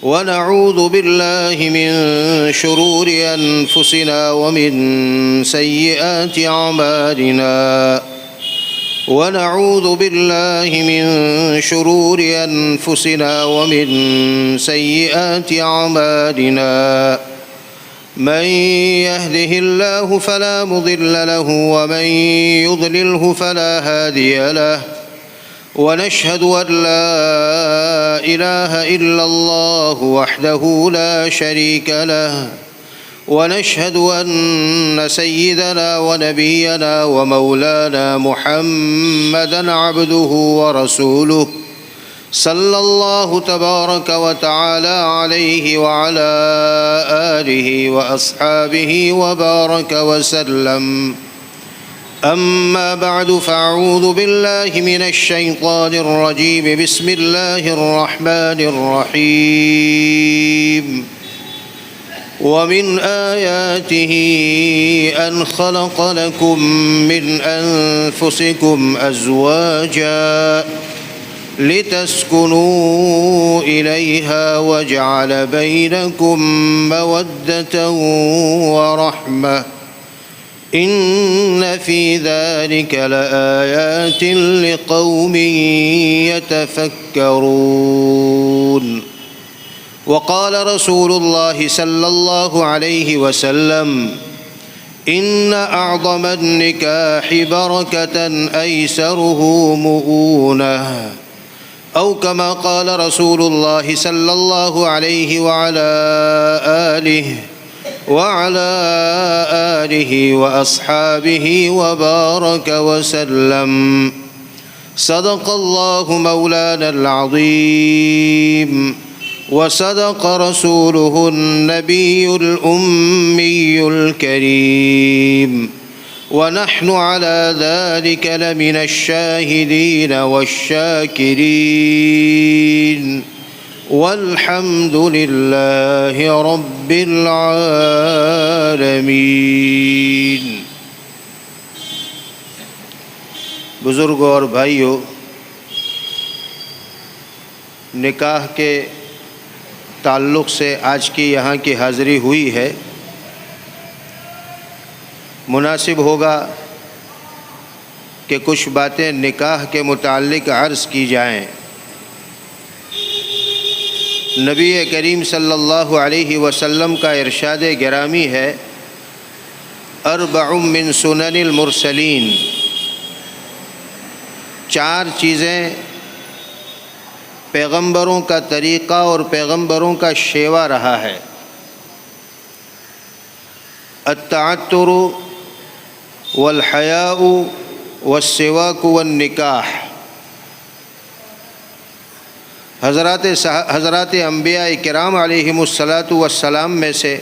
ونعوذ بالله من شرور أنفسنا ومن سيئات أعمالنا ونعوذ بالله من شرور أنفسنا ومن سيئات أعمالنا من يهده الله فلا مضل له ومن يضلله فلا هادي له ونشهد أن لا إله إلا الله وحده لا شريك له ونشهد أن سيدنا ونبينا ومولانا محمدًا عبده ورسوله صلى الله تبارك وتعالى عليه وعلى آله وأصحابه وبارك وسلم. أما بعد فأعوذ بالله من الشيطان الرجيم. بسم الله الرحمن الرحيم. ومن آياته أن خلق لكم من أنفسكم أزواجا لتسكنوا إليها وجعل بينكم مودة ورحمة إن في ذلك لآيات لقوم يتفكرون. وقال رسول الله صلى الله عليه وسلم إن أعظم النكاح بركة أيسره مؤونة أو كما قال رسول الله صلى الله عليه وعلى آله وأصحابه وبارك وسلم. صدق الله مولانا العظيم وصدق رسوله النبي الأمي الكريم ونحن على ذلك لمن الشاهدين والشاكرين والحمد لله رب العالمين. بزرگوں اور بھائیوں، نکاح کے تعلق سے آج کی یہاں کی حاضری ہوئی ہے. مناسب ہوگا کہ کچھ باتیں نکاح کے متعلق عرض کی جائیں. نبی کریم صلی اللہ علیہ وسلم کا ارشاد گرامی ہے: اربع من سنن المرسلین. 4 چیزیں پیغمبروں کا طریقہ اور پیغمبروں کا شیوا رہا ہے. التعطر والحیاء والسواک والنکاح. حضرات انبیاء کرام علیہم الصلاۃ والسلام میں سے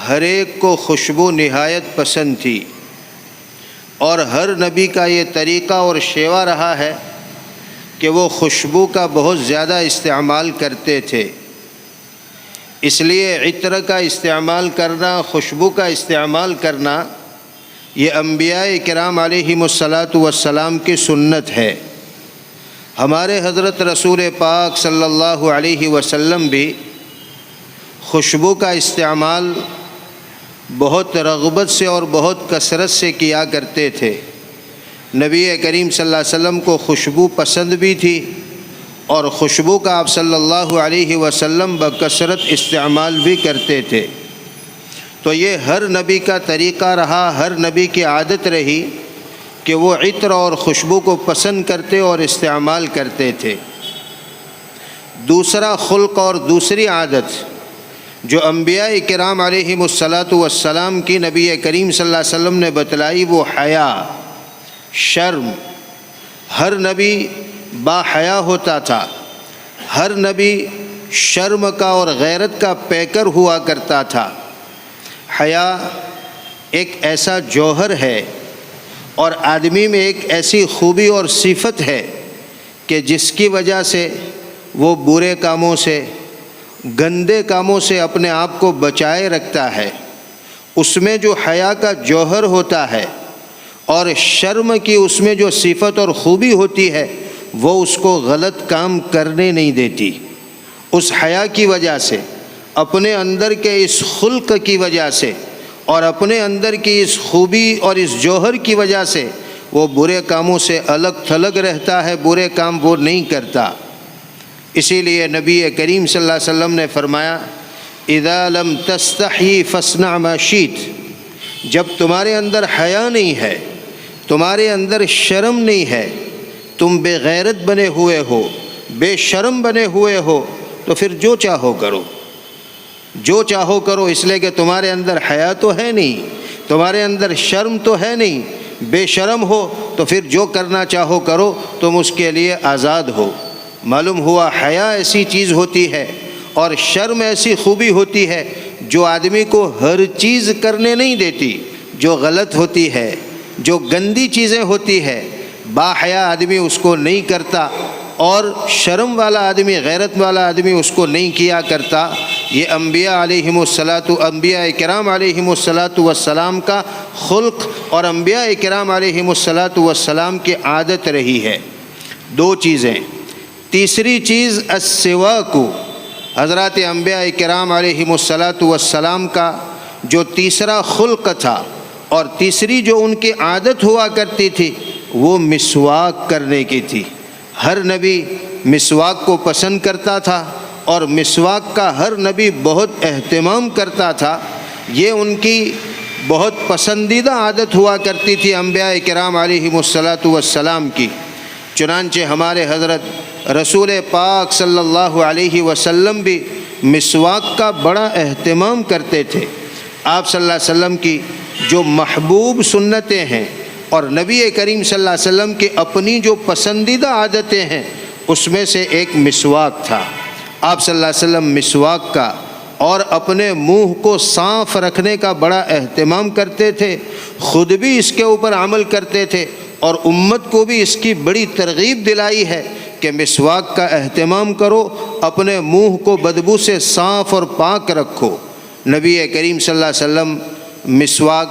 ہر ایک کو خوشبو نہایت پسند تھی، اور ہر نبی کا یہ طریقہ اور شیوا رہا ہے کہ وہ خوشبو کا بہت زیادہ استعمال کرتے تھے. اس لیے عطر کا استعمال کرنا، خوشبو کا استعمال کرنا، یہ انبیاء کرام علیہم الصلاۃ والسلام کی سنت ہے. ہمارے حضرت رسول پاک صلی اللہ علیہ وسلم بھی خوشبو کا استعمال بہت رغبت سے اور بہت کثرت سے کیا کرتے تھے. نبی کریم صلی اللہ علیہ وسلم کو خوشبو پسند بھی تھی، اور خوشبو کا آپ صلی اللہ علیہ وسلم بکثرت استعمال بھی کرتے تھے. تو یہ ہر نبی کا طریقہ رہا، ہر نبی کی عادت رہی کہ وہ عطر اور خوشبو کو پسند کرتے اور استعمال کرتے تھے. دوسرا خلق اور دوسری عادت جو انبیاء کرام علیہم الصلاۃ والسلام کی نبی کریم صلی اللہ علیہ وسلم نے بتلائی، وہ حیا، شرم. ہر نبی با حیا ہوتا تھا، ہر نبی شرم کا اور غیرت کا پیکر ہوا کرتا تھا. حیا ایک ایسا جوہر ہے اور آدمی میں ایک ایسی خوبی اور صفت ہے کہ جس کی وجہ سے وہ برے کاموں سے، گندے کاموں سے اپنے آپ کو بچائے رکھتا ہے. اس میں جو حیا کا جوہر ہوتا ہے اور شرم کی اس میں جو صفت اور خوبی ہوتی ہے، وہ اس کو غلط کام کرنے نہیں دیتی، اس حیا کی وجہ سے، اپنے اندر کے اس خلق کی وجہ سے اور اپنے اندر کی اس خوبی اور اس جوہر کی وجہ سے وہ برے کاموں سے الگ تھلگ رہتا ہے، برے کام وہ نہیں کرتا۔ اسی لیے نبی کریم صلی اللہ علیہ وسلم نے فرمایا اذا لم تستحی فاصنع ما شئت، جب تمہارے اندر حیا نہیں ہے، تمہارے اندر شرم نہیں ہے، تم بے غیرت بنے ہوئے ہو، بے شرم بنے ہوئے ہو، تو پھر جو چاہو کرو، جو چاہو کرو، اس لیے کہ تمہارے اندر حیا تو ہے نہیں، تمہارے اندر شرم تو ہے نہیں، بے شرم ہو تو پھر جو کرنا چاہو کرو، تم اس کے لیے آزاد ہو۔ معلوم ہوا حیا ایسی چیز ہوتی ہے اور شرم ایسی خوبی ہوتی ہے جو آدمی کو ہر چیز کرنے نہیں دیتی، جو غلط ہوتی ہے، جو گندی چیزیں ہوتی ہے، با حیا آدمی اس کو نہیں کرتا، اور شرم والا آدمی، غیرت والا آدمی اس کو نہیں کیا کرتا۔ یہ انبیاء کرام علیہم الصلاۃ کا خلق اور انبیاء کرام علیہم الصلاۃ کی عادت رہی ہے۔ دو چیزیں۔ تیسری چیز السواک، حضرات انبیاء کرام علیہم الصلاۃ کا جو تیسرا خلق تھا اور تیسری جو ان کی عادت ہوا کرتی تھی وہ مسواک کرنے کی تھی۔ ہر نبی مسواک کو پسند کرتا تھا اور مسواک کا ہر نبی بہت اہتمام کرتا تھا۔ یہ ان کی بہت پسندیدہ عادت ہوا کرتی تھی انبیاء کرام علیہم الصلاۃ کی۔ چنانچہ ہمارے حضرت رسول پاک صلی اللہ علیہ وسلم بھی مسواک کا بڑا اہتمام کرتے تھے۔ آپ صلی اللہ علیہ وسلم کی جو محبوب سنتیں ہیں اور نبی کریم صلی اللہ علیہ وسلم کی اپنی جو پسندیدہ عادتیں ہیں اس میں سے ایک مسواک تھا۔ آپ صلی اللہ علیہ وسلم مسواک کا اور اپنے منہ کو صاف رکھنے کا بڑا اہتمام کرتے تھے، خود بھی اس کے اوپر عمل کرتے تھے اور امت کو بھی اس کی بڑی ترغیب دلائی ہے کہ مسواک کا اہتمام کرو، اپنے منہ کو بدبو سے صاف اور پاک رکھو۔ نبی کریم صلی اللہ علیہ وسلم مسواک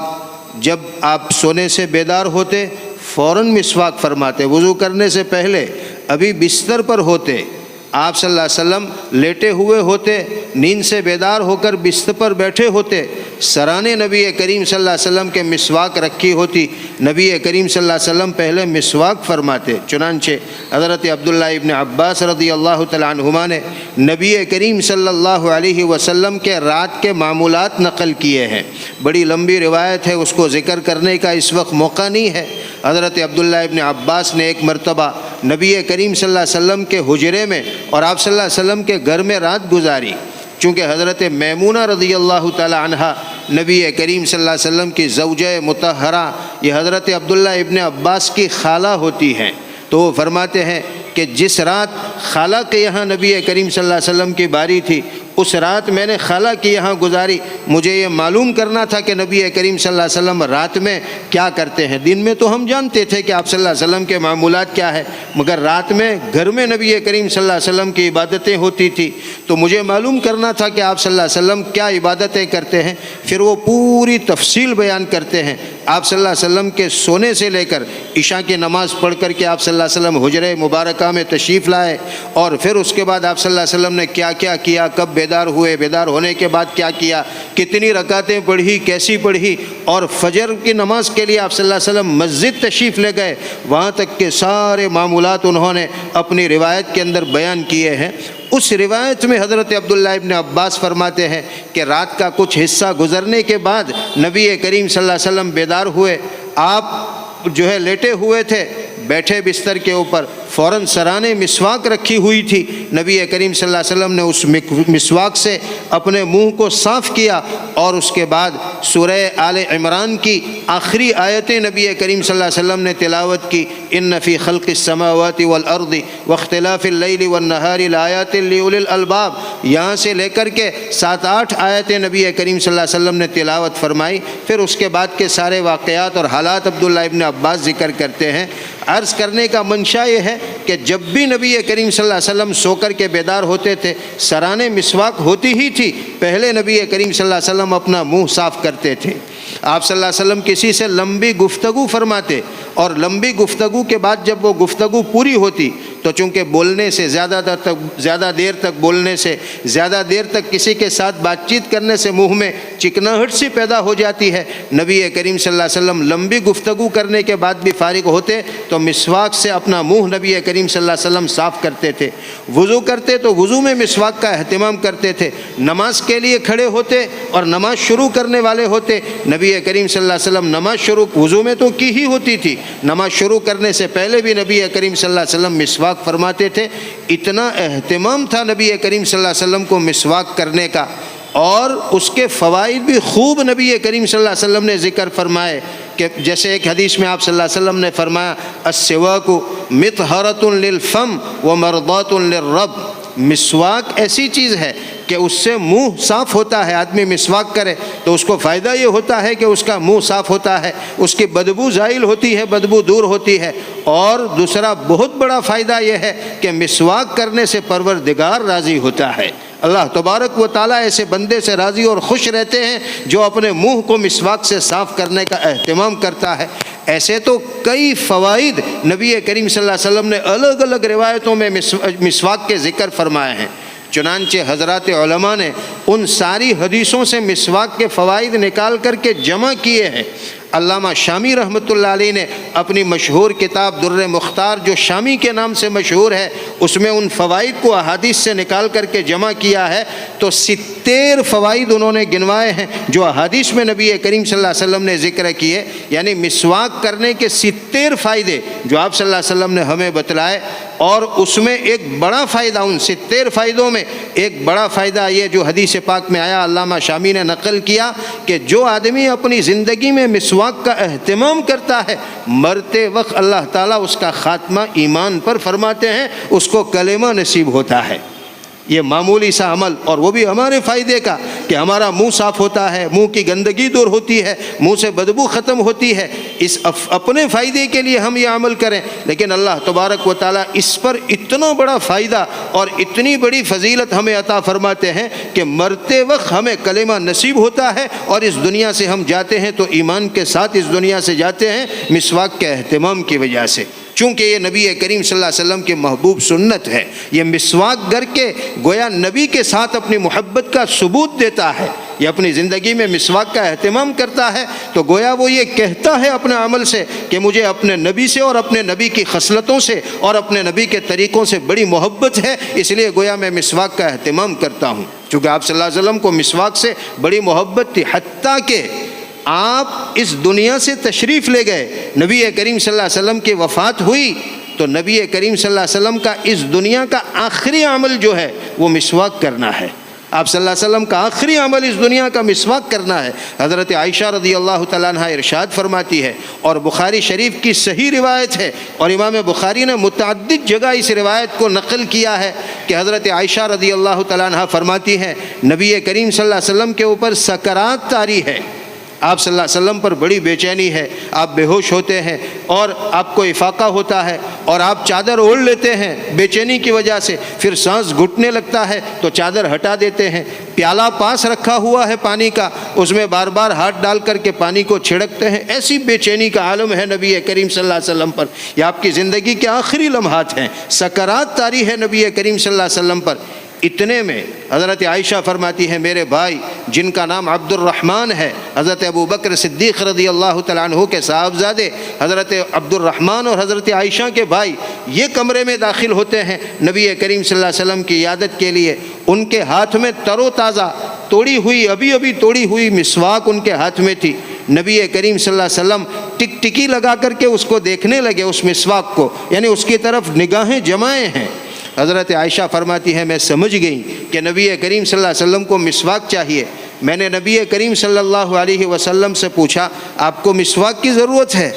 جب آپ سونے سے بیدار ہوتے فوراً مسواک فرماتے، وضو کرنے سے پہلے ابھی بستر پر ہوتے آپ صلی اللہ علیہ وسلم لیٹے ہوئے ہوتے، نیند سے بیدار ہو کر بستر پر بیٹھے ہوتے، سرانے نبی کریم صلی اللہ علیہ وسلم کے مسواک رکھی ہوتی، نبی کریم صلی اللہ علیہ وسلم پہلے مسواک فرماتے۔ چنانچہ حضرت عبداللہ ابن عباس رضی اللہ تعالیٰ عنہما نے نبی کریم صلی اللہ علیہ وسلم کے رات کے معمولات نقل کیے ہیں، بڑی لمبی روایت ہے، اس کو ذکر کرنے کا اس وقت موقع نہیں ہے۔ حضرت عبداللہ ابن عباس نے ایک مرتبہ نبی کریم صلی اللہ علیہ وسلم کے حجرے میں اور آپ صلی اللہ علیہ وسلم کے گھر میں رات گزاری، چونکہ حضرت میمونہ رضی اللہ تعالی عنہا نبی کریم صلی اللہ علیہ وسلم کی زوجہ مطہرہ، یہ حضرت عبداللہ ابن عباس کی خالہ ہوتی ہیں، تو وہ فرماتے ہیں کہ جس رات خالہ کے یہاں نبی کریم صلی اللہ علیہ وسلم کی باری تھی اس رات میں نے خالہ کے یہاں گزاری، مجھے یہ معلوم کرنا تھا کہ نبی کریم صلی اللہ علیہ وسلم رات میں کیا کرتے ہیں۔ دن میں تو ہم جانتے تھے کہ آپ صلی اللہ علیہ وسلم کے معمولات کیا ہے، مگر رات میں گھر میں نبی کریم صلی اللہ علیہ وسلم کی عبادتیں ہوتی تھی، تو مجھے معلوم کرنا تھا کہ آپ صلی اللہ علیہ وسلم کیا عبادتیں کرتے ہیں۔ پھر وہ پوری تفصیل بیان کرتے ہیں، آپ صلی اللہ علیہ وسلم کے سونے سے لے کر عشاء کی نماز پڑھ کر کے آپ صلی اللہ علیہ وسلم حجرہ مبارکہ میں تشریف لائے، اور پھر اس کے بعد آپ صلی اللہ علیہ وسلم نے کیا کیا کیا، کب بیدار ہوئے، بیدار ہونے کے بعد کیا کیا، کتنی رکعتیں پڑھی، کیسی پڑھی، اور فجر کی نماز کے لیے آپ صلی اللہ علیہ وسلم مسجد تشریف لے گئے، وہاں تک کے سارے معمولات انہوں نے اپنی روایت کے اندر بیان کیے ہیں۔ اس روایت میں حضرت عبداللہ ابن عباس فرماتے ہیں کہ رات کا کچھ حصہ گزرنے کے بعد نبی کریم صلی اللہ علیہ وسلم بیدار ہوئے، آپ جو ہے لیٹے ہوئے تھے، بیٹھے بستر کے اوپر، فوراً سرانے مسواک رکھی ہوئی تھی، نبی کریم صلی اللہ علیہ وسلم نے اس مسواک سے اپنے منہ کو صاف کیا، اور اس کے بعد سورہ آل عمران کی آخری آیتیں نبی کریم صلی اللہ علیہ وسلم نے تلاوت کی، ان فی خلق السماوات والارض واختلاف اللیل والنہار لآیات لأولی الالباب، یہاں سے لے کر کے 7-8 آیتیں نبی کریم صلی اللہ علیہ وسلم نے تلاوت فرمائی۔ پھر اس کے بعد کے سارے واقعات اور حالات عبداللہ ابن عباس ذکر کرتے ہیں۔ عرض کرنے کا منشا یہ ہے کہ جب بھی نبی کریم صلی اللہ علیہ وسلم سو کر کے بیدار ہوتے تھے، سرانے مسواک ہوتی ہی تھی، پہلے نبی کریم صلی اللہ علیہ وسلم اپنا منہ صاف کرتے تھے۔ آپ صلی اللہ علیہ وسلم کسی سے لمبی گفتگو فرماتے، اور لمبی گفتگو کے بعد جب وہ گفتگو پوری ہوتی تو تو چونکہ بولنے سے زیادہ دیر تک بولنے سے، زیادہ دیر تک کسی کے ساتھ بات چیت کرنے سے منہ میں چکناہٹ سی پیدا ہو جاتی ہے۔ نبی کریم صلی اللہ علیہ وسلم لمبی گفتگو کرنے کے بعد بھی فارغ ہوتے تو مسواک سے اپنا منہ نبی کریم صلی اللہ علیہ وسلم صاف کرتے تھے۔ وضو کرتے تو وضو میں مسواک کا اہتمام کرتے تھے۔ نماز کے لیے کھڑے ہوتے اور نماز شروع کرنے والے ہوتے، نبی کریم صلی اللہ علیہ وسلم نماز شروع وضو میں تو کی ہی ہوتی تھی، نماز شروع کرنے سے پہلے بھی نبی کریم صلی اللہ علیہ وسلم مسواک فرماتے تھے۔ اتنا اہتمام تھا نبی کریم صلی اللہ علیہ وسلم کو مسواک کرنے کا، اور اس کے فوائد بھی خوب نبی کریم صلی اللہ علیہ وسلم نے ذکر فرمائے کہ جیسے ایک حدیث میں آپ صلی اللہ علیہ وسلم نے فرمایا السواک مطہرۃ للفم ومرضاۃ للرب، مسواک ایسی چیز ہے کہ اس سے منہ صاف ہوتا ہے۔ آدمی مسواک کرے تو اس کو فائدہ یہ ہوتا ہے کہ اس کا منہ صاف ہوتا ہے، اس کی بدبو زائل ہوتی ہے، بدبو دور ہوتی ہے، اور دوسرا بہت بڑا فائدہ یہ ہے کہ مسواک کرنے سے پروردگار راضی ہوتا ہے۔ اللہ تبارک و تعالیٰ ایسے بندے سے راضی اور خوش رہتے ہیں جو اپنے منہ کو مسواک سے صاف کرنے کا اہتمام کرتا ہے۔ ایسے تو کئی فوائد نبی کریم صلی اللہ علیہ وسلم نے الگ الگ روایتوں میں مسواک کے ذکر فرمائے ہیں۔ چنانچہ حضرات علماء نے ان ساری حدیثوں سے مسواک کے فوائد نکال کر کے جمع کیے ہیں۔ علامہ شامی رحمۃ اللہ علیہ نے اپنی مشہور کتاب در مختار جو شامی کے نام سے مشہور ہے، اس میں ان فوائد کو احادیث سے نکال کر کے جمع کیا ہے، تو 70 فوائد انہوں نے گنوائے ہیں جو احادیث میں نبی کریم صلی اللہ علیہ وسلم نے ذکر کیے، یعنی مسواک کرنے کے 70 فائدے جو آپ صلی اللہ علیہ وسلم نے ہمیں بتلائے۔ اور اس میں ایک بڑا فائدہ، ان 70 فائدوں میں ایک بڑا فائدہ یہ جو حدیث پاک میں آیا، علامہ شامی نے نقل کیا کہ جو آدمی اپنی زندگی میں مسواک کا اہتمام کرتا ہے، مرتے وقت اللہ تعالیٰ اس کا خاتمہ ایمان پر فرماتے ہیں، اس کو کلمہ نصیب ہوتا ہے۔ یہ معمولی سا عمل، اور وہ بھی ہمارے فائدے کا، کہ ہمارا منہ صاف ہوتا ہے، منہ کی گندگی دور ہوتی ہے، منہ سے بدبو ختم ہوتی ہے، اس اپنے فائدے کے لیے ہم یہ عمل کریں، لیکن اللہ تبارک و تعالیٰ اس پر اتنا بڑا فائدہ اور اتنی بڑی فضیلت ہمیں عطا فرماتے ہیں کہ مرتے وقت ہمیں کلمہ نصیب ہوتا ہے، اور اس دنیا سے ہم جاتے ہیں تو ایمان کے ساتھ اس دنیا سے جاتے ہیں مسواک کے اہتمام کی وجہ سے۔ چونکہ یہ نبی کریم صلی اللہ علیہ وسلم کی محبوب سنت ہے، یہ مسواک کر کے گویا نبی کے ساتھ اپنی محبت کا ثبوت دیتا ہے۔ یہ اپنی زندگی میں مسواک کا اہتمام کرتا ہے تو گویا وہ یہ کہتا ہے اپنے عمل سے کہ مجھے اپنے نبی سے اور اپنے نبی کی خصلتوں سے اور اپنے نبی کے طریقوں سے بڑی محبت ہے، اس لیے گویا میں مسواک کا اہتمام کرتا ہوں۔ چونکہ آپ صلی اللہ علیہ وسلم کو مسواک سے بڑی محبت تھی، حتیٰ کہ آپ اس دنیا سے تشریف لے گئے، نبی کریم صلی اللہ علیہ وسلم کی وفات ہوئی تو نبی کریم صلی اللہ علیہ وسلم کا اس دنیا کا آخری عمل جو ہے وہ مسواک کرنا ہے۔ آپ صلی اللہ علیہ وسلم کا آخری عمل اس دنیا کا مسواک کرنا ہے۔ حضرت عائشہ رضی اللہ تعالیٰ عنہ ارشاد فرماتی ہے، اور بخاری شریف کی صحیح روایت ہے، اور امام بخاری نے متعدد جگہ اس روایت کو نقل کیا ہے کہ حضرت عائشہ رضی اللہ تعالیٰ عنہ فرماتی ہیں نبی کریم صلی اللہ علیہ وسلم کے اوپر سکرات طاری ہے، آپ صلی اللہ علیہ وسلم پر بڑی بے چینی ہے، آپ بے ہوش ہوتے ہیں اور آپ کو افاقہ ہوتا ہے اور آپ چادر اوڑھ لیتے ہیں بے چینی کی وجہ سے، پھر سانس گھٹنے لگتا ہے تو چادر ہٹا دیتے ہیں، پیالہ پاس رکھا ہوا ہے پانی کا، اس میں بار بار ہاتھ ڈال کر کے پانی کو چھڑکتے ہیں، ایسی بے چینی کا عالم ہے نبی کریم صلی اللہ علیہ وسلم پر۔ یہ آپ کی زندگی کے آخری لمحات ہیں، سکرات طاری ہے نبی کریم صلی اللہ علیہ وسلم پر۔ اتنے میں حضرت عائشہ فرماتی ہے میرے بھائی جن کا نام عبد الرحمن ہے، حضرت ابو بکر صدیق رضی اللہ تعالیٰ عنہ کے صاحبزادے حضرت عبد الرحمن اور حضرت عائشہ کے بھائی، یہ کمرے میں داخل ہوتے ہیں نبی کریم صلی اللہ علیہ وسلم کی عیادت کے لیے۔ ان کے ہاتھ میں تر و تازہ توڑی ہوئی ابھی توڑی ہوئی مسواک ان کے ہاتھ میں تھی۔ نبی کریم صلی اللہ علیہ وسلم ٹک ٹکی لگا کر کے اس کو دیکھنے لگے، اس مسواک کو، یعنی اس کی طرف نگاہیں جمائے ہیں۔ حضرت عائشہ فرماتی ہے میں سمجھ گئی کہ نبی کریم صلی اللہ علیہ وسلم کو مسواک چاہیے۔ میں نے نبی کریم صلی اللہ علیہ وسلم سے پوچھا آپ کو مسواک کی ضرورت ہے؟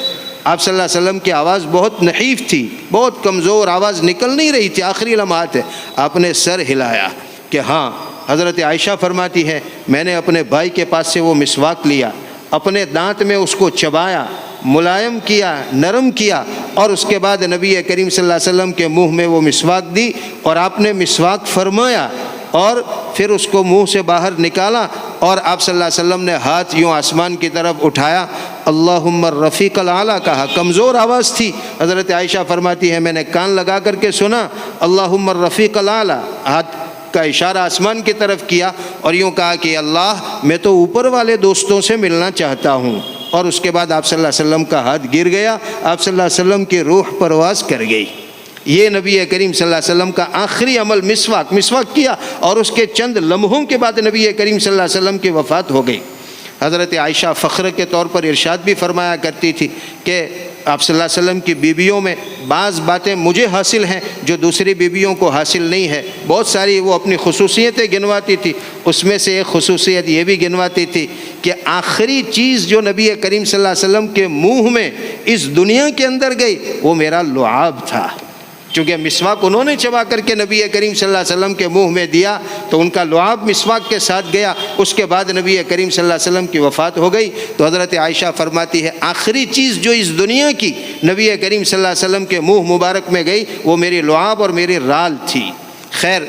آپ صلی اللہ علیہ وسلم کی آواز بہت نحیف تھی، بہت کمزور آواز نکل نہیں رہی تھی، آخری لمحات ہے۔ آپ نے سر ہلایا کہ ہاں۔ حضرت عائشہ فرماتی ہے میں نے اپنے بھائی کے پاس سے وہ مسواک لیا، اپنے دانت میں اس کو چبایا، ملائم کیا، نرم کیا، اور اس کے بعد نبی کریم صلی اللہ علیہ وسلم کے منہ میں وہ مسواک دی اور آپ نے مسواک فرمایا، اور پھر اس کو منہ سے باہر نکالا، اور آپ صلی اللہ علیہ وسلم نے ہاتھ یوں آسمان کی طرف اٹھایا اللہم الرفیق الاعلیٰ کہا، کمزور آواز تھی۔ حضرت عائشہ فرماتی ہے میں نے کان لگا کر کے سنا اللہم الرفیق الاعلیٰ، ہاتھ کا اشارہ آسمان کی طرف کیا اور یوں کہا کہ اللہ میں تو اوپر والے دوستوں سے ملنا چاہتا ہوں۔ اور اس کے بعد آپ صلی اللہ علیہ وسلم کا ہاتھ گر گیا، آپ صلی اللہ علیہ وسلم کی روح پرواز کر گئی۔ یہ نبی کریم صلی اللہ علیہ وسلم کا آخری عمل مسواک کیا، اور اس کے چند لمحوں کے بعد نبی کریم صلی اللہ علیہ وسلم کی وفات ہو گئی۔ حضرت عائشہ فخر کے طور پر ارشاد بھی فرمایا کرتی تھی کہ آپ صلی اللہ علیہ وسلم کی بیویوں میں بعض باتیں مجھے حاصل ہیں جو دوسری بیویوں کو حاصل نہیں ہے۔ بہت ساری وہ اپنی خصوصیتیں گنواتی تھی، اس میں سے ایک خصوصیت یہ بھی گنواتی تھی کہ آخری چیز جو نبی کریم صلی اللہ علیہ وسلم کے منہ میں اس دنیا کے اندر گئی وہ میرا لعاب تھا۔ چونکہ مسواک انہوں نے چبا کر کے نبی کریم صلی اللہ علیہ وسلم کے منہ میں دیا تو ان کا لعاب مسواک کے ساتھ گیا۔ اس کے بعد نبی کریم صلی اللہ علیہ وسلم کی وفات ہو گئی تو حضرت عائشہ فرماتی ہے آخری چیز جو اس دنیا کی نبی کریم صلی اللہ علیہ وسلم کے منہ مبارک میں گئی وہ میری لعاب اور میری رال تھی۔ خیر،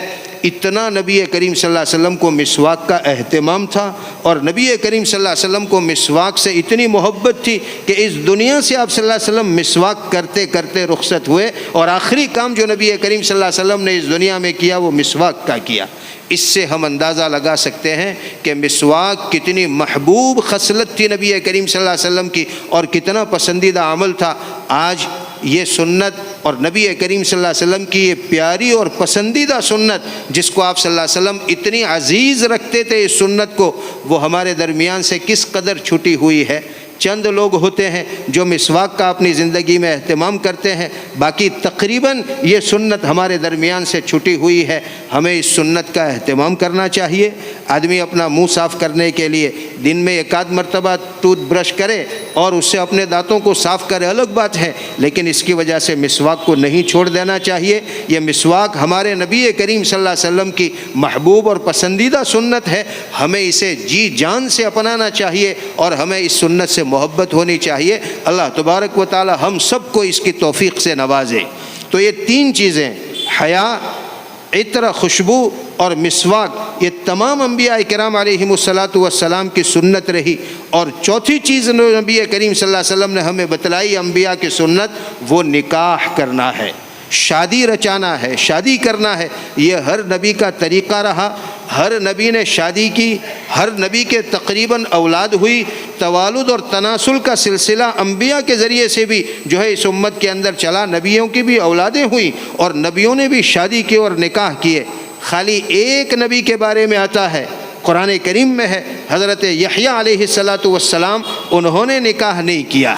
اتنا نبی کریم صلی اللہ علیہ وسلم کو مسواک کا اہتمام تھا، اور نبی کریم صلی اللہ علیہ وسلم کو مسواک سے اتنی محبت تھی کہ اس دنیا سے آپ صلی اللہ علیہ وسلم مسواک کرتے کرتے رخصت ہوئے، اور آخری کام جو نبی کریم صلی اللہ علیہ وسلم نے اس دنیا میں کیا وہ مسواک کا کیا۔ اس سے ہم اندازہ لگا سکتے ہیں کہ مسواک کتنی محبوب خصلت تھی نبی کریم صلی اللہ علیہ وسلم کی، اور کتنا پسندیدہ عمل تھا۔ آج یہ سنت اور نبی کریم صلی اللہ علیہ وسلم کی یہ پیاری اور پسندیدہ سنت جس کو آپ صلی اللہ علیہ وسلم اتنی عزیز رکھتے تھے، اس سنت کو، وہ ہمارے درمیان سے کس قدر چھٹی ہوئی ہے۔ چند لوگ ہوتے ہیں جو مسواک کا اپنی زندگی میں اہتمام کرتے ہیں، باقی تقریباً یہ سنت ہمارے درمیان سے چھٹی ہوئی ہے۔ ہمیں اس سنت کا اہتمام کرنا چاہیے۔ آدمی اپنا منہ صاف کرنے کے لیے دن میں ایک آدھ مرتبہ ٹوتھ برش کرے اور اس سے اپنے دانتوں کو صاف کرے، الگ بات ہے، لیکن اس کی وجہ سے مسواک کو نہیں چھوڑ دینا چاہیے۔ یہ مسواک ہمارے نبی کریم صلی اللہ علیہ وسلم کی محبوب اور پسندیدہ سنت ہے، ہمیں اسے جی جان سے اپنانا چاہیے اور ہمیں اس سنت سے محبت ہونی چاہیے۔ اللہ تبارک و تعالی ہم سب کو اس کی توفیق سے نوازے۔ تو یہ تین چیزیں، حیا، عطر، خوشبو اور مسواک، یہ تمام انبیاء کرام علیہم السلام کی سنت رہی۔ اور چوتھی چیز نبی کریم صلی اللہ علیہ وسلم نے ہمیں بتلائی انبیاء کی سنت، وہ نکاح کرنا ہے، شادی رچانا ہے، شادی کرنا ہے۔ یہ ہر نبی کا طریقہ رہا، ہر نبی نے شادی کی، ہر نبی کے تقریباً اولاد ہوئی۔ توالد اور تناسل کا سلسلہ انبیاء کے ذریعے سے بھی جو ہے اس امت کے اندر چلا، نبیوں کی بھی اولادیں ہوئیں اور نبیوں نے بھی شادی کی اور نکاح کیے۔ خالی ایک نبی کے بارے میں آتا ہے، قرآن کریم میں ہے، حضرت یحییٰ علیہ السلام، انہوں نے نکاح نہیں کیا،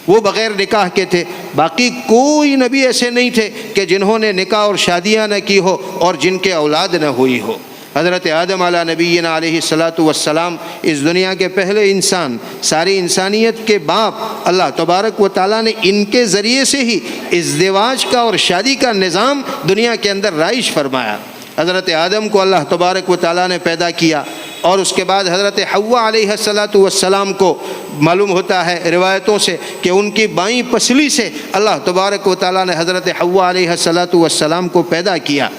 وہ بغیر نکاح کے تھے۔ باقی کوئی نبی ایسے نہیں تھے کہ جنہوں نے نکاح اور شادیاں نہ کی ہو اور جن کے اولاد نہ ہوئی ہو۔ حضرت آدم علیہ نبینا علیہ السلام اس دنیا کے پہلے انسان، ساری انسانیت کے باپ، اللہ تبارک و تعالیٰ نے ان کے ذریعے سے ہی ازدواج کا اور شادی کا نظام دنیا کے اندر رائج فرمایا۔ حضرت آدم کو اللہ تبارک و تعالیٰ نے پیدا کیا، اور اس کے بعد حضرت حوا علیہ السلام کو معلوم ہوتا ہے روایتوں سے کہ ان کی بائیں پسلی سے اللہ تبارک و تعالیٰ نے حضرت حوا علیہ السلام کو پیدا کیا،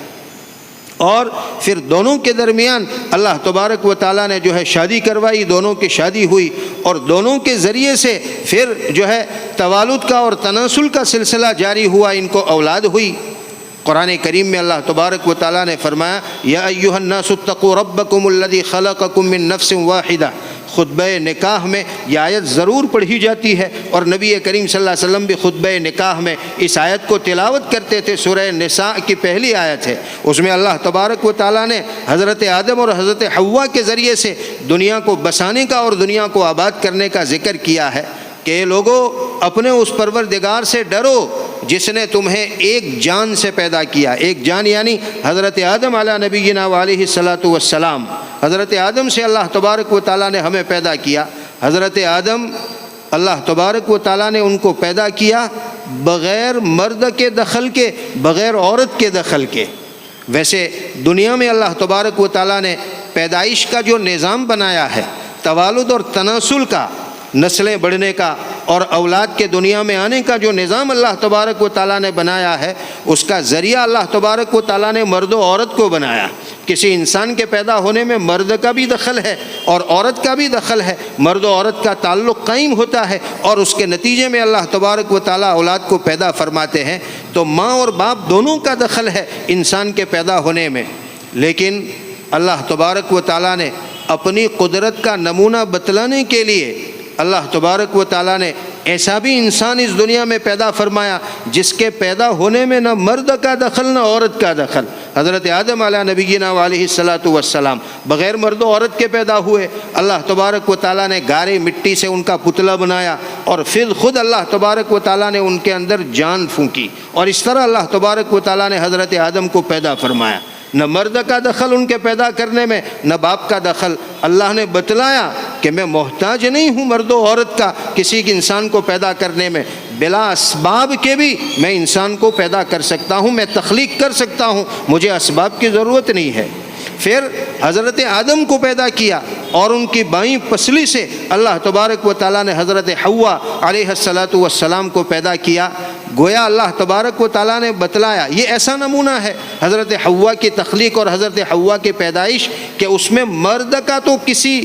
اور پھر دونوں کے درمیان اللہ تبارک و تعالیٰ نے جو ہے شادی کروائی، دونوں کی شادی ہوئی، اور دونوں کے ذریعے سے پھر جو ہے توالد کا اور تناسل کا سلسلہ جاری ہوا، ان کو اولاد ہوئی۔ قرآن کریم میں اللہ تبارک و تعالیٰ نے فرمایا یا ایھا الناس اتقوا ربکم الذی خلقکم من نفس واحدہ۔ خطبہ نکاح میں یہ آیت ضرور پڑھی جاتی ہے، اور نبی کریم صلی اللہ علیہ وسلم بھی خطبہ نکاح میں اس آیت کو تلاوت کرتے تھے۔ سورہ نساء کی پہلی آیت ہے، اس میں اللہ تبارک و تعالیٰ نے حضرت آدم اور حضرت حوا کے ذریعے سے دنیا کو بسانے کا اور دنیا کو آباد کرنے کا ذکر کیا ہے کہ لوگوں اپنے اس پروردگار سے ڈرو جس نے تمہیں ایک جان سے پیدا کیا۔ ایک جان یعنی حضرت آدم علیہ نبینا علیہ السلام۔ حضرت آدم سے اللہ تبارک و تعالیٰ نے ہمیں پیدا کیا۔ حضرت آدم اللہ تبارک و تعالیٰ نے ان کو پیدا کیا بغیر مرد کے دخل کے، بغیر عورت کے دخل کے۔ ویسے دنیا میں اللہ تبارک و تعالیٰ نے پیدائش کا جو نظام بنایا ہے، توالد اور تناسل کا، نسلیں بڑھنے کا اور اولاد کے دنیا میں آنے کا جو نظام اللہ تبارک و تعالیٰ نے بنایا ہے، اس کا ذریعہ اللہ تبارک و تعالیٰ نے مرد و عورت کو بنایا۔ کسی انسان کے پیدا ہونے میں مرد کا بھی دخل ہے اور عورت کا بھی دخل ہے، مرد و عورت کا تعلق قائم ہوتا ہے اور اس کے نتیجے میں اللہ تبارک و تعالیٰ اولاد کو پیدا فرماتے ہیں۔ تو ماں اور باپ دونوں کا دخل ہے انسان کے پیدا ہونے میں، لیکن اللہ تبارک و تعالیٰ نے اپنی قدرت کا نمونہ بتلانے کے لیے اللہ تبارک و تعالیٰ نے ایسا بھی انسان اس دنیا میں پیدا فرمایا جس کے پیدا ہونے میں نہ مرد کا دخل نہ عورت کا دخل۔ حضرت آدم علیہ نبینا علیہ الصلاۃ والسلام بغیر مرد و عورت کے پیدا ہوئے۔ اللہ تبارک و تعالیٰ نے گارے مٹی سے ان کا پتلا بنایا اور پھر خود اللہ تبارک و تعالیٰ نے ان کے اندر جان پھونکی، اور اس طرح اللہ تبارک و تعالیٰ نے حضرت آدم کو پیدا فرمایا۔ نہ مرد کا دخل ان کے پیدا کرنے میں، نہ باپ کا دخل۔ اللہ نے بتلایا کہ میں محتاج نہیں ہوں مرد و عورت کا کسی انسان کو پیدا کرنے میں، بلا اسباب کے بھی میں انسان کو پیدا کر سکتا ہوں، میں تخلیق کر سکتا ہوں، مجھے اسباب کی ضرورت نہیں ہے۔ پھر حضرت آدم کو پیدا کیا اور ان کی بائیں پسلی سے اللہ تبارک و تعالیٰ نے حضرت حوا علیہ الصلاۃ والسلام کو پیدا کیا۔ گویا اللہ تبارک و تعالیٰ نے بتلایا، یہ ایسا نمونہ ہے حضرت حوا کی تخلیق اور حضرت حوا کی پیدائش کہ اس میں مرد کا تو کسی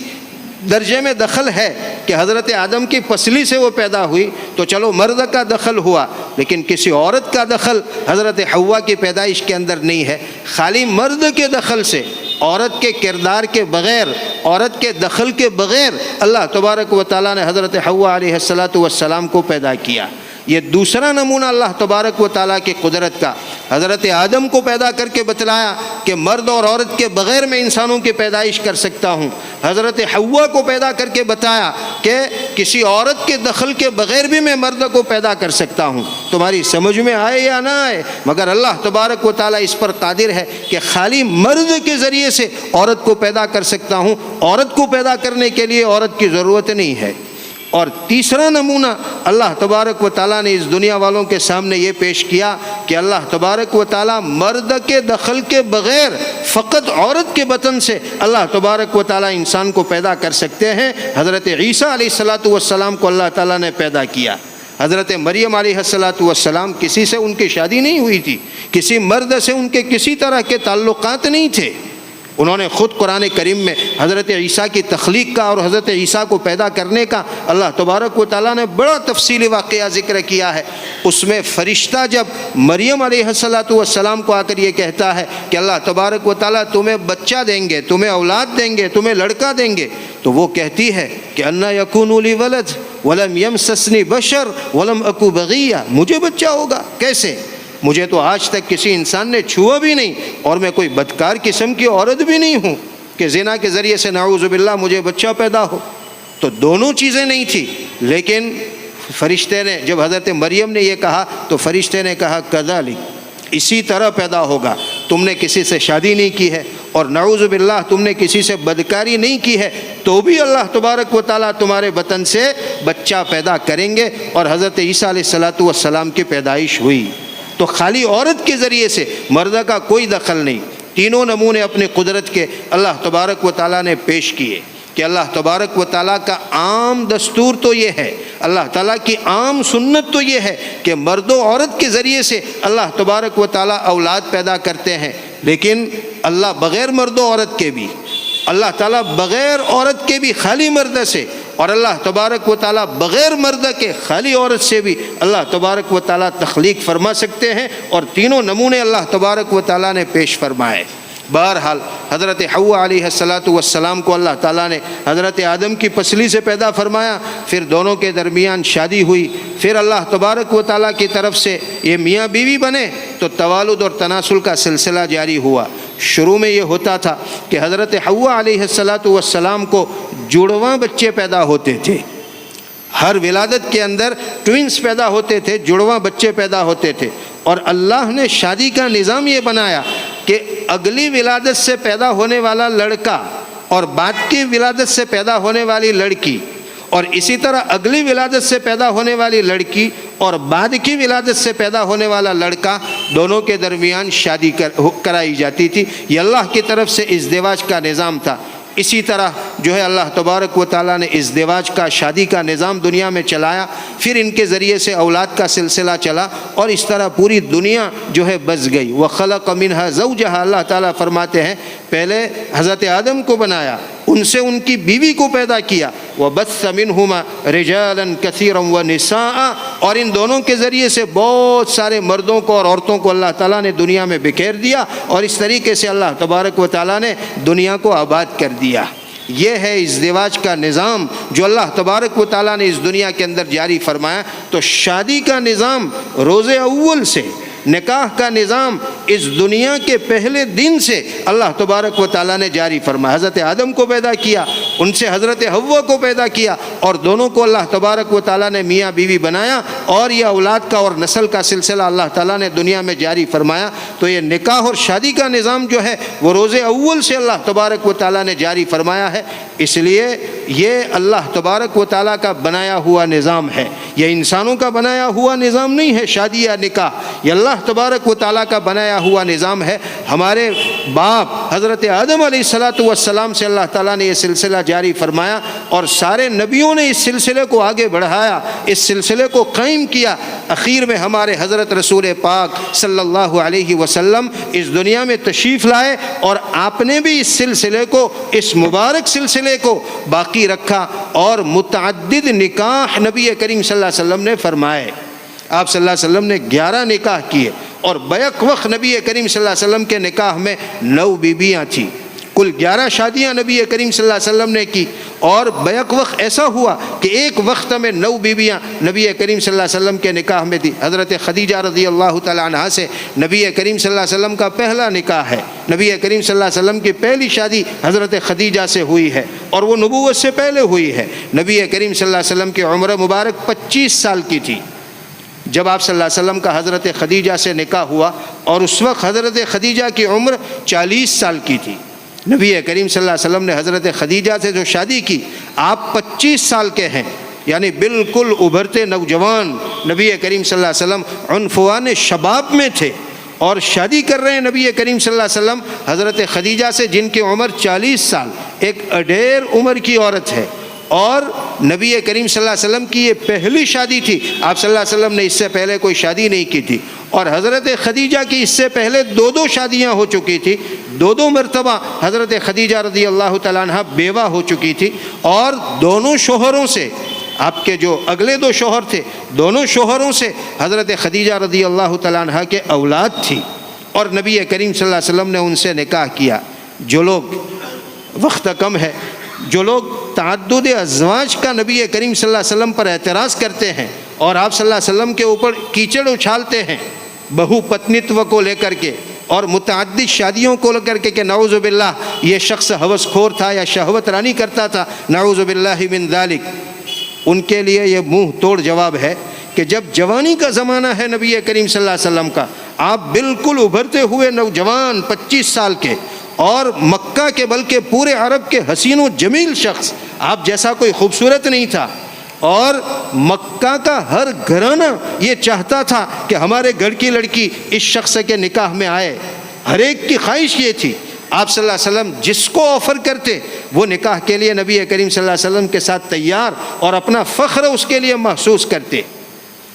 درجے میں دخل ہے کہ حضرت آدم کی پسلی سے وہ پیدا ہوئی تو چلو مرد کا دخل ہوا، لیکن کسی عورت کا دخل حضرت حوا کی پیدائش کے اندر نہیں ہے۔ خالی مرد کے دخل سے، عورت کے کردار کے بغیر، عورت کے دخل کے بغیر اللہ تبارک و تعالیٰ نے حضرت حوا علیہ الصلاۃ والسلام کو پیدا کیا۔ یہ دوسرا نمونہ اللہ تبارک و تعالیٰ کی قدرت کا، حضرت آدم کو پیدا کر کے بتلایا کہ مرد اور عورت کے بغیر میں انسانوں کی پیدائش کر سکتا ہوں۔ حضرت حوا کو پیدا کر کے بتایا کہ کسی عورت کے دخل کے بغیر بھی میں مرد کو پیدا کر سکتا ہوں۔ تمہاری سمجھ میں آئے یا نہ آئے، مگر اللہ تبارک و تعالیٰ اس پر قادر ہے کہ خالی مرد کے ذریعے سے عورت کو پیدا کر سکتا ہوں، عورت کو پیدا کرنے کے لیے عورت کی ضرورت نہیں ہے۔ اور تیسرا نمونہ اللہ تبارک و تعالیٰ نے اس دنیا والوں کے سامنے یہ پیش کیا کہ اللہ تبارک و تعالیٰ مرد کے دخل کے بغیر فقط عورت کے بطن سے اللہ تبارک و تعالیٰ انسان کو پیدا کر سکتے ہیں۔ حضرت عیسیٰ علیہ الصلاۃ والسلام کو اللہ تعالیٰ نے پیدا کیا۔ حضرت مریم علیہ الصلاۃ والسلام کسی سے ان کی شادی نہیں ہوئی تھی، کسی مرد سے ان کے کسی طرح کے تعلقات نہیں تھے۔ انہوں نے خود قرآن کریم میں حضرت عیسیٰ کی تخلیق کا اور حضرت عیسیٰ کو پیدا کرنے کا اللہ تبارک و تعالیٰ نے بڑا تفصیلی واقعہ ذکر کیا ہے۔ اس میں فرشتہ جب مریم علیہ الصلاۃ والسلام کو آ کر یہ کہتا ہے کہ اللہ تبارک و تعالیٰ تمہیں بچہ دیں گے، تمہیں اولاد دیں گے، تمہیں لڑکا دیں گے، تو وہ کہتی ہے کہ انا یکون لی ولد ولم یمسسنی بشر ولم اکو بغیہ، مجھے بچہ ہوگا کیسے؟ مجھے تو آج تک کسی انسان نے چھوا بھی نہیں اور میں کوئی بدکار قسم کی عورت بھی نہیں ہوں کہ زنا کے ذریعے سے نعوذ باللہ مجھے بچہ پیدا ہو۔ تو دونوں چیزیں نہیں تھی، لیکن فرشتے نے جب حضرت مریم نے یہ کہا تو فرشتے نے کہا کذالک، اسی طرح پیدا ہوگا، تم نے کسی سے شادی نہیں کی ہے اور نعوذ باللہ تم نے کسی سے بدکاری نہیں کی ہے، تو بھی اللہ تبارک و تعالیٰ تمہارے بطن سے بچہ پیدا کریں گے۔ اور حضرت عیسیٰ علیہ الصلاۃ والسلام کی پیدائش ہوئی۔ تو خالی عورت کے ذریعے سے مرد کا کوئی دخل نہیں۔ تینوں نمونے اپنے قدرت کے اللہ تبارک و تعالیٰ نے پیش کیے کہ اللہ تبارک و تعالیٰ کا عام دستور تو یہ ہے، اللہ تعالیٰ کی عام سنت تو یہ ہے کہ مرد و عورت کے ذریعے سے اللہ تبارک و تعالیٰ اولاد پیدا کرتے ہیں، لیکن اللہ بغیر مرد و عورت کے بھی، اللہ تعالیٰ بغیر عورت کے بھی خالی مرد سے، اور اللہ تبارک و تعالیٰ بغیر مرد کے خالی عورت سے بھی اللہ تبارک و تعالیٰ تخلیق فرما سکتے ہیں، اور تینوں نمونے اللہ تبارک و تعالیٰ نے پیش فرمائے۔ بہرحال حضرت حوا علیہ الصلاۃ والسلام کو اللہ تعالیٰ نے حضرت آدم کی پسلی سے پیدا فرمایا، پھر دونوں کے درمیان شادی ہوئی، پھر اللہ تبارک و تعالیٰ کی طرف سے یہ میاں بیوی بنے تو توالد اور تناسل کا سلسلہ جاری ہوا۔ شروع میں یہ ہوتا تھا کہ حضرت حوا علیہ الصلاۃ والسلام کو جڑواں بچے پیدا ہوتے تھے، ہر ولادت کے اندر ٹوئنز پیدا ہوتے تھے، جڑواں بچے پیدا ہوتے تھے، اور اللہ نے شادی کا نظام یہ بنایا کہ اگلی ولادت سے پیدا ہونے والا لڑکا اور بعد کی ولادت سے پیدا ہونے والی لڑکی، اور اسی طرح اگلی ولادت سے پیدا ہونے والی لڑکی اور بعد کی ولادت سے پیدا ہونے والا لڑکا، دونوں کے درمیان شادی کرائی جاتی تھی۔ یہ اللہ کی طرف سے ازدواج کا نظام تھا۔ اسی طرح جو ہے اللہ تبارک و تعالیٰ نے ازدواج کا، شادی کا نظام دنیا میں چلایا، پھر ان کے ذریعے سے اولاد کا سلسلہ چلا، اور اس طرح پوری دنیا جو ہے بس گئی۔ وَخَلَقَ مِنْهَا زَوْجَهَا، اللہ تعالیٰ فرماتے ہیں پہلے حضرت آدم کو بنایا، ان سے ان کی بیوی کو پیدا کیا، وَبَثَّ مِنْهُمَا رِجَالًا كَثِيرًا وَنِسَاءً، اور ان دونوں کے ذریعے سے بہت سارے مردوں کو اور عورتوں کو اللہ تعالیٰ نے دنیا میں بکھیر دیا، اور اس طریقے سے اللہ تبارک و تعالیٰ نے دنیا کو آباد کر دیا۔ یہ ہے ازدواج کا نظام جو اللہ تبارک و تعالیٰ نے اس دنیا کے اندر جاری فرمایا۔ تو شادی کا نظام روز اول سے، نکاح کا نظام اس دنیا کے پہلے دن سے اللہ تبارک و تعالیٰ نے جاری فرمایا۔ حضرت آدم کو پیدا کیا، ان سے حضرت حوا کو پیدا کیا، اور دونوں کو اللہ تبارک و تعالیٰ نے میاں بیوی بنایا، اور یہ اولاد کا اور نسل کا سلسلہ اللہ تعالیٰ نے دنیا میں جاری فرمایا۔ تو یہ نکاح اور شادی کا نظام جو ہے وہ روز اول سے اللہ تبارک و تعالیٰ نے جاری فرمایا ہے۔ اس لیے یہ اللہ تبارک و تعالیٰ کا بنایا ہوا نظام ہے، یہ انسانوں کا بنایا ہوا نظام نہیں ہے شادی یا نکاح، یہ اللہ تبارک و تعالیٰ کا بنایا ہوا نظام ہے۔ ہمارے باپ حضرت آدم علیہ السلام سے اللہ تعالیٰ نے یہ سلسلہ جاری فرمایا، اور سارے نبیوں نے اس سلسلے کو آگے بڑھایا، اس سلسلے کو قائم کیا۔ اخیر میں ہمارے حضرت رسول پاک صلی اللہ علیہ وسلم اس دنیا میں تشریف لائے، اور آپ نے بھی اس سلسلے کو، اس مبارک سلسلے کو باقی رکھا، اور متعدد نکاح نبی کریم صلی اللہ علیہ وسلم نے فرمائے۔ آپ صلی اللہ علیہ وسلم نے 11 نکاح کیے، اور بیک وقت نبی کریم صلی اللہ علیہ وسلم کے نکاح میں 9 بیویاں تھیں۔ کل 11 شادیاں نبی کریم صلی اللہ علیہ وسلم نے کی، اور بیک وقت ایسا ہوا کہ ایک وقت میں 9 بیویاں نبی کریم صلی اللہ علیہ وسلم کے نکاح میں تھی۔ حضرت خدیجہ رضی اللہ تعالیٰ عنہا سے نبی کریم صلی اللہ علیہ وسلم کا پہلا نکاح ہے۔ نبی کریم صلی اللہ علیہ وسلم کی پہلی شادی حضرت خدیجہ سے ہوئی ہے، اور وہ نبوت سے پہلے ہوئی ہے۔ نبی کریم صلی اللہ علیہ وسلم کی عمر مبارک 25 سال کی تھی جب آپ صلی اللہ علیہ وسلم کا حضرت خدیجہ سے نکاح ہوا، اور اس وقت حضرت خدیجہ کی عمر 40 سال کی تھی۔ نبی کریم صلی اللہ علیہ وسلم نے حضرت خدیجہ سے جو شادی کی، آپ 25 سال کے ہیں، یعنی بالکل ابھرتے نوجوان نبی کریم صلی اللہ علیہ وسلم عنفوان شباب میں تھے، اور شادی کر رہے ہیں نبی کریم صلی اللہ علیہ وسلم حضرت خدیجہ سے، جن کی عمر 40 سال، ایک اڈیر عمر کی عورت ہے، اور نبی کریم صلی اللہ علیہ وسلم کی یہ پہلی شادی تھی۔ آپ صلی اللہ علیہ وسلم نے اس سے پہلے کوئی شادی نہیں کی تھی، اور حضرت خدیجہ کی اس سے پہلے 2 شادیاں ہو چکی تھی، 2 مرتبہ حضرت خدیجہ رضی اللہ تعالیٰ عنہ بیوہ ہو چکی تھی، اور دونوں شوہروں سے، آپ کے جو اگلے 2 شوہر تھے، دونوں شوہروں سے حضرت خدیجہ رضی اللہ تعالیٰ عنہ کے اولاد تھی، اور نبی کریم صلی اللہ علیہ وسلم نے ان سے نکاح کیا۔ جو لوگ، وقت کم ہے، جو لوگ تعدد ازواج کا نبی کریم صلی اللہ علیہ وسلم پر اعتراض کرتے ہیں، اور آپ صلی اللہ علیہ وسلم کے اوپر کیچڑ اچھالتے ہیں بہو پتنیتو کو لے کر کے، اور متعدد شادیوں کو لے کر کے کہ نعوذ باللہ یہ شخص ہوس خور تھا یا شہوت رانی کرتا تھا، نعوذ باللہ من ذالک، ان کے لیے یہ منہ توڑ جواب ہے کہ جب جوانی کا زمانہ ہے نبی کریم صلی اللہ علیہ وسلم کا، آپ بالکل ابھرتے ہوئے نوجوان 25 سال کے، اور مکہ کے بلکہ پورے عرب کے حسین و جمیل شخص، آپ جیسا کوئی خوبصورت نہیں تھا، اور مکہ کا ہر گھرانہ یہ چاہتا تھا کہ ہمارے گھر کی لڑکی اس شخص کے نکاح میں آئے، ہر ایک کی خواہش یہ تھی۔ آپ صلی اللہ علیہ وسلم جس کو آفر کرتے وہ نکاح کے لیے نبی کریم صلی اللہ علیہ وسلم کے ساتھ تیار، اور اپنا فخر اس کے لیے محسوس کرتے۔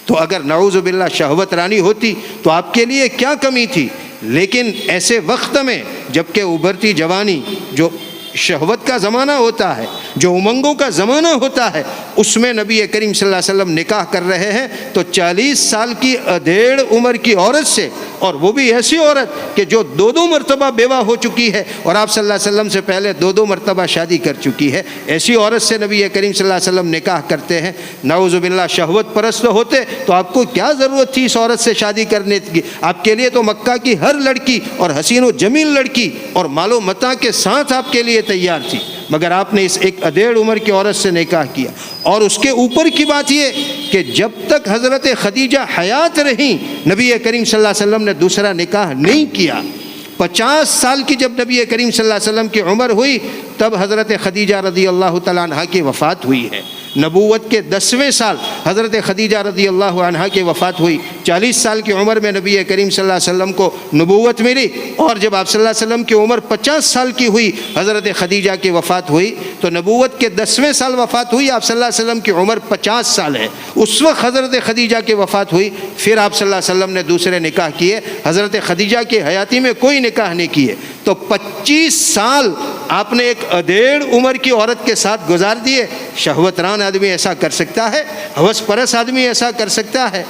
تو اگر نعوذ باللہ شہوت رانی ہوتی تو آپ کے لیے کیا کمی تھی؟ لیکن ایسے وقت میں جب کہ ابھرتی جوانی، جو شہوت کا زمانہ ہوتا ہے، جو امنگوں کا زمانہ ہوتا ہے، اس میں نبی کریم صلی اللہ علیہ وسلم نکاح کر رہے ہیں، تو 40 سال کی ادھیڑ عمر کی عورت سے، اور وہ بھی ایسی عورت کہ جو 2 مرتبہ بیوہ ہو چکی ہے، اور آپ صلی اللہ علیہ وسلم سے پہلے 2 مرتبہ شادی کر چکی ہے، ایسی عورت سے نبی کریم صلی اللہ علیہ وسلم نکاح کرتے ہیں۔ نعوذ باللہ شہوت پرست ہوتے تو آپ کو کیا ضرورت تھی اس عورت سے شادی کرنے کی؟ آپ کے لیے تو مکہ کی ہر لڑکی اور حسین و جمیل لڑکی اور مال و متاع کے ساتھ آپ کے لیے تیار تھی، مگر آپ نے اس ایک ادھیڑ عمر کی عورت سے نکاح کیا۔ اور اس کے اوپر کی بات یہ کہ جب تک حضرت خدیجہ حیات رہیں، نبی کریم صلی اللہ علیہ وسلم نے دوسرا نکاح نہیں کیا۔ 50 سال کی جب نبی کریم صلی اللہ علیہ وسلم کی عمر ہوئی، تب حضرت خدیجہ رضی اللہ تعالیٰ عنہ کی وفات ہوئی ہے۔ نبوت کے 10ویں سال حضرت خدیجہ رضی اللہ عنہا کی وفات ہوئی۔ 40 سال کی عمر میں نبی کریم صلی اللہ علیہ وسلم کو نبوت ملی، اور جب آپ صلی اللہ علیہ وسلم کی عمر 50 سال کی ہوئی، حضرت خدیجہ کی وفات ہوئی، تو نبوت کے 10ویں سال وفات ہوئی، آپ صلی اللہ علیہ وسلم کی عمر 50 سال ہے، اس وقت حضرت خدیجہ کی وفات ہوئی۔ پھر آپ صلی اللہ علیہ وسلم نے دوسرے نکاح کیے، حضرت خدیجہ کی حیاتی میں کوئی نکاح نہیں کیے، تو 25 سال آپ نے ایک ادھیڑ عمر کی عورت کے ساتھ گزار دیے۔ شہوت ران آدمی ایسا کر سکتا ہے؟ ہوس پرست آدمی ایسا کر سکتا ہے؟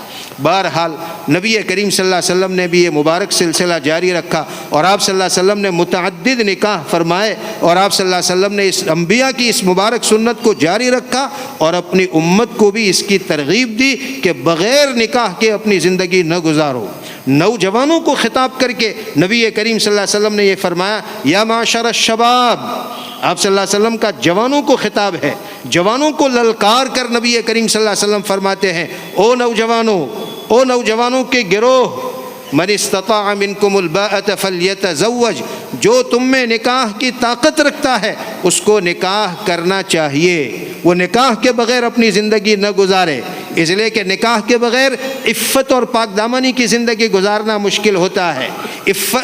بہرحال نبی کریم صلی اللہ علیہ وسلم نے بھی یہ مبارک سلسلہ جاری رکھا، اور آپ صلی اللہ علیہ وسلم نے متعدد نکاح فرمائے، اور آپ صلی اللہ علیہ وسلم نے اس انبیاء کی اس مبارک سنت کو جاری رکھا، اور اپنی امت کو بھی اس کی ترغیب دی کہ بغیر نکاح کے اپنی زندگی نہ گزارو۔ نوجوانوں کو خطاب کر کے نبی کریم صلی اللہ علیہ وسلم نے یہ فرمایا، یا معاشر الشباب، آپ صلی اللہ علیہ وسلم کا جوانوں کو خطاب ہے، جوانوں کو للکار کر نبی کریم صلی اللہ علیہ وسلم فرماتے ہیں، او نوجوانوں کے گروہ، من استطاع منکم الباءۃ فلیتزوج، جو تم میں نکاح کی طاقت رکھتا ہے اس کو نکاح کرنا چاہیے، وہ نکاح کے بغیر اپنی زندگی نہ گزارے، اس لیے کہ نکاح کے بغیر عفت اور پاک دامنی کی زندگی گزارنا مشکل ہوتا ہے،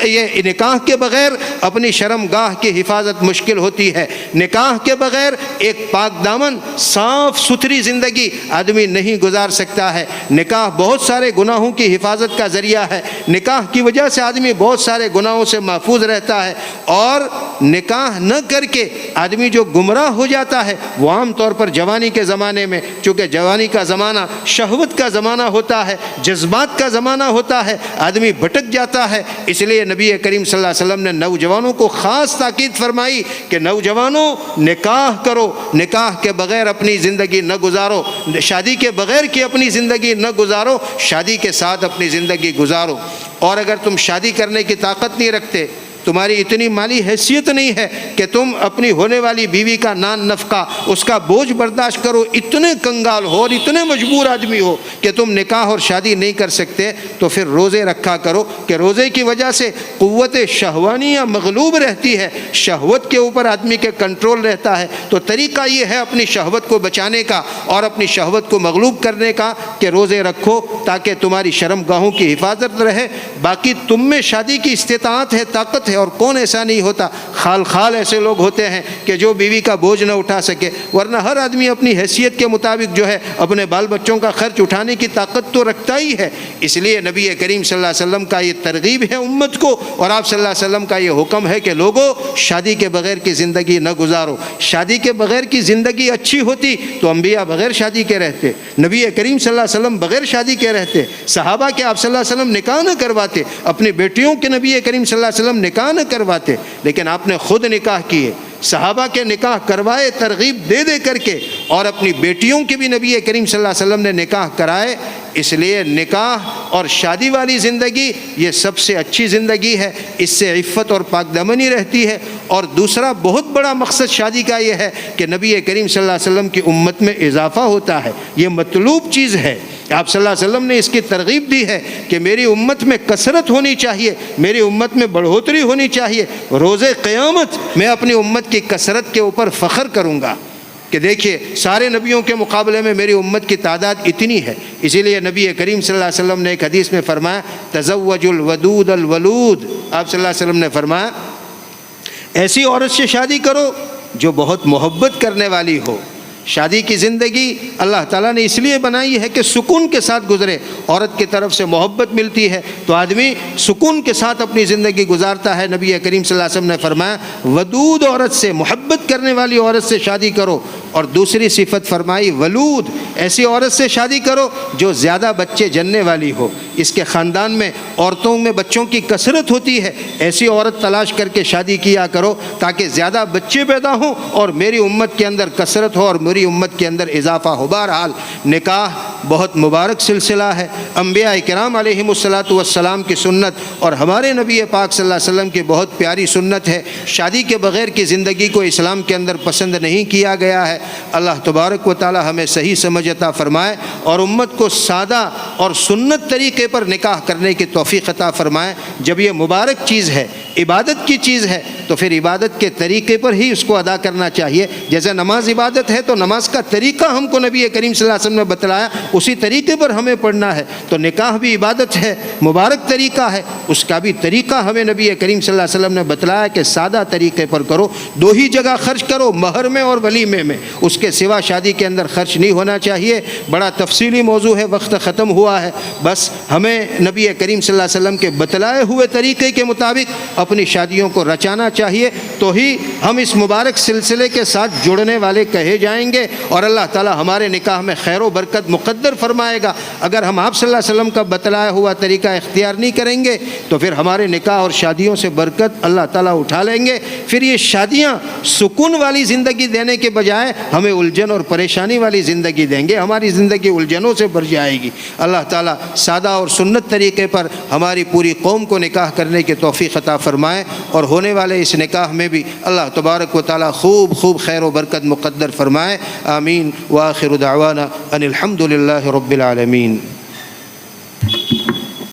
یہ نکاح کے بغیر اپنی شرم گاہ کی حفاظت مشکل ہوتی ہے، نکاح کے بغیر ایک پاک دامن صاف ستھری زندگی آدمی نہیں گزار سکتا ہے، نکاح بہت سارے گناہوں کی حفاظت کا ذریعہ ہے، نکاح کی وجہ سے آدمی بہت سارے گناہوں سے محفوظ رہتا ہے، اور نکاح نہ کر کے آدمی جو گمراہ ہو جاتا ہے وہ عام طور پر جوانی کے زمانے میں، چونکہ جوانی کا زمانہ شہوت کا زمانہ ہوتا ہے، جذبات کا زمانہ ہوتا ہے، آدمی بھٹک جاتا ہے، اس لیے نبی کریم صلی اللہ علیہ وسلم نے نوجوانوں کو خاص تاکید فرمائی کہ نوجوانوں نکاح کرو، نکاح کے بغیر اپنی زندگی نہ گزارو، شادی کے بغیر کی اپنی زندگی نہ گزارو، شادی کے ساتھ اپنی زندگی گزارو، اور اگر تم شادی کرنے کی طاقت نہیں رکھتے، تمہاری اتنی مالی حیثیت نہیں ہے کہ تم اپنی ہونے والی بیوی کا نان نفقہ، اس کا بوجھ برداشت کرو، اتنے کنگال ہو اور اتنے مجبور آدمی ہو کہ تم نکاح اور شادی نہیں کر سکتے، تو پھر روزے رکھا کرو، کہ روزے کی وجہ سے قوت شہوانیہ مغلوب رہتی ہے، شہوت کے اوپر آدمی کے کنٹرول رہتا ہے، تو طریقہ یہ ہے اپنی شہوت کو بچانے کا اور اپنی شہوت کو مغلوب کرنے کا کہ روزے رکھو تاکہ تمہاری شرم گاہوں کی حفاظت رہے۔ باقی تم میں شادی کی استطاعت ہے، طاقت ہے، اور کون ایسا نہیں ہوتا، خال ایسے لوگ ہوتے ہیں کہ جو بیوی کا بوجھ نہ اٹھا سکے، ورنہ ہر آدمی اپنی حیثیت کے مطابق جو ہے اپنے بال بچوں کا خرچ اٹھانے کی طاقت تو رکھتا ہی ہے۔ اس لیے نبی کریم صلی اللہ علیہ وسلم کا یہ ترغیب ہے امت کو، اور آپ صلی اللہ علیہ وسلم کا یہ حکم ہے کہ لوگوں شادی کے بغیر کی زندگی نہ گزارو۔ شادی کے بغیر کی زندگی اچھی ہوتی تو انبیاء بغیر شادی کے رہتے، نبی کریم صلی اللہ علیہ وسلم بغیر شادی کے رہتے، صحابہ کے آپ صلی اللہ علیہ وسلم نکاح نہ کرواتے، اپنی بیٹیوں کے نبی کریم صلی اللہ علیہ وسلم نکاح نہ کرواتے، لیکن آپ نے خود نکاح کیے، صحابہ کے نکاح کروائے ترغیب دے کر کے، اور اپنی بیٹیوں کے بھی نبی کریم صلی اللہ علیہ وسلم نے نکاح کرائے۔ اس لیے نکاح اور شادی والی زندگی یہ سب سے اچھی زندگی ہے، اس سے عفت اور پاک دامنی رہتی ہے، اور دوسرا بہت بڑا مقصد شادی کا یہ ہے کہ نبی کریم صلی اللہ علیہ وسلم کی امت میں اضافہ ہوتا ہے، یہ مطلوب چیز ہے۔ آپ صلی اللہ علیہ وسلم نے اس کی ترغیب دی ہے کہ میری امت میں کثرت ہونی چاہیے، میری امت میں بڑھوتری ہونی چاہیے، روز قیامت میں اپنی امت کی کثرت کے اوپر فخر کروں گا کہ دیکھیے سارے نبیوں کے مقابلے میں میری امت کی تعداد اتنی ہے۔ اسی لیے نبی کریم صلی اللہ علیہ وسلم نے ایک حدیث میں فرمایا، تزوج الودود الولود، آپ صلی اللہ علیہ وسلم نے فرمایا ایسی عورت سے شادی کرو جو بہت محبت کرنے والی ہو۔ شادی کی زندگی اللہ تعالیٰ نے اس لیے بنائی ہے کہ سکون کے ساتھ گزرے، عورت کی طرف سے محبت ملتی ہے تو آدمی سکون کے ساتھ اپنی زندگی گزارتا ہے۔ نبی کریم صلی اللہ علیہ وسلم نے فرمایا ودود عورت سے، محبت کرنے والی عورت سے شادی کرو، اور دوسری صفت فرمائی ولود، ایسی عورت سے شادی کرو جو زیادہ بچے جننے والی ہو، اس کے خاندان میں عورتوں میں بچوں کی کثرت ہوتی ہے، ایسی عورت تلاش کر کے شادی کیا کرو تاکہ زیادہ بچے پیدا ہوں اور میری امت کے اندر کثرت ہو اور میری امت کے اندر اضافہ ہو۔ بہرحال نکاح بہت مبارک سلسلہ ہے، انبیاء کرام علیہم الصلاۃ والسلام کی سنت اور ہمارے نبی پاک صلی اللہ علیہ وسلم کی بہت پیاری سنت ہے۔ شادی کے بغیر کی زندگی کو اسلام کے اندر پسند نہیں کیا گیا ہے۔ اللہ تبارک و تعالی ہمیں صحیح سمجھ عطا فرمائے اور امت کو سادہ اور سنت طریقے پر نکاح کرنے کی توفیق عطا فرمائے۔ جب یہ مبارک چیز ہے، عبادت کی چیز ہے، تو پھر عبادت کے طریقے پر ہی اس کو ادا کرنا چاہیے. جیسے نماز عبادت ہے تو نماز کا طریقہ ہم کو نبی کریم صلی اللہ علیہ وسلم نے بتلایا, اسی طریقے پر ہمیں پڑھنا ہے. تو نکاح بھی عبادت ہے, مبارک طریقہ ہے, اس کا بھی طریقہ ہمیں نبی کریم صلی اللہ علیہ وسلم نے بتلایا کہ سادہ طریقے پر کرو, 2 ہی جگہ خرچ کرو, مہر میں اور ولیمے میں, اس کے سوا شادی کے اندر خرچ نہیں ہونا چاہیے. بڑا تفصیلی موضوع ہے, وقت ختم ہوا ہے. بس ہمیں نبی کریم صلی اللہ علیہ وسلم کے بتلائے ہوئے طریقے کے مطابق اپنی شادیوں کو رچانا چاہیے, تو ہی ہم اس مبارک سلسلے کے ساتھ جڑنے والے کہے جائیں گے, اور اللہ تعالی ہمارے نکاح میں خیر و برکت مقدر فرمائے گا. اگر ہم آپ صلی اللہ علیہ وسلم کا بتلایا ہوا طریقہ اختیار نہیں کریں گے تو پھر ہمارے نکاح اور شادیوں سے برکت اللہ تعالیٰ اٹھا لیں گے. پھر یہ شادیاں سکون والی زندگی دینے کے بجائے ہمیں الجھن اور پریشانی والی زندگی دیں گے, ہماری زندگی الجھنوں سے بھر جائے گی. اللہ تعالیٰ سادہ اور سنت طریقے پر ہماری پوری قوم کو نکاح کرنے کی توفیق عطا فرمائے, اور ہونے والے اس نکاح میں بھی اللہ تبارک و تعالیٰ خوب خوب خیر و برکت مقدر فرمائے. آمین. وآخر دعوانا ان الحمد للہ رب العالمین.